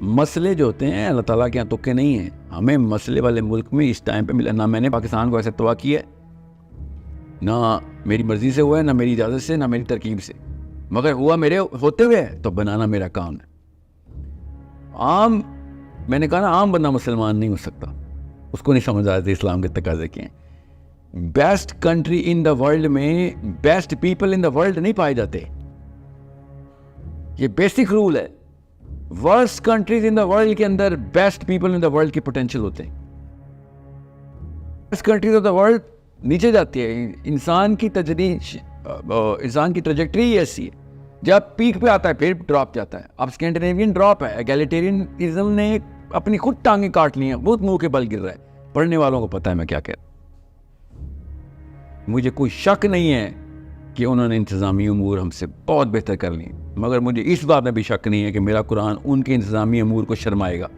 मसले जो होते हैं अल्लाह ताला के यहाँ तुक्के नहीं हैं। हमें मसले वाले मुल्क में इस टाइम पे मिला। ना मैंने पाकिस्तान को ऐसे तबाह किया है, ना मेरी मर्जी से हुआ है, ना मेरी इजाज़त से, ना मेरी तरकीब से, मगर हुआ मेरे होते हुए है तो बनाना मेरा काम है। आम मैंने कहा ना, आम बंदा मुसलमान नहीं हो सकता, उसको नहीं समझ आते इस्लाम के तकाजे क्या हैं। Best country in the world में best people in the world नहीं पाए जाते, ये बेसिक रूल है। Worst countries in the world के अंदर best people in the world के पोटेंशियल होते हैं। Best countries of the world नीचे जाती है। इंसान की ट्रजेक्टरी ऐसी है, जब पीक पे आता है फिर ड्रॉप जाता है। अब स्कैंडिनेवियन ड्रॉप है, एगैलिटेरियनिज्म ने अपनी खुद टांगे काट ली हैं, बहुत मुंह के बल गिर रहा है। पढ़ने वालों को पता है मैं क्या कह रहा हूं। मुझे कोई शक नहीं है कि उन्होंने इंतज़ामी अमूर हमसे बहुत बेहतर कर ली, मगर मुझे इस बात में भी शक नहीं है कि मेरा कुरान उनके इंतज़ामी अमूर को शर्माएगा।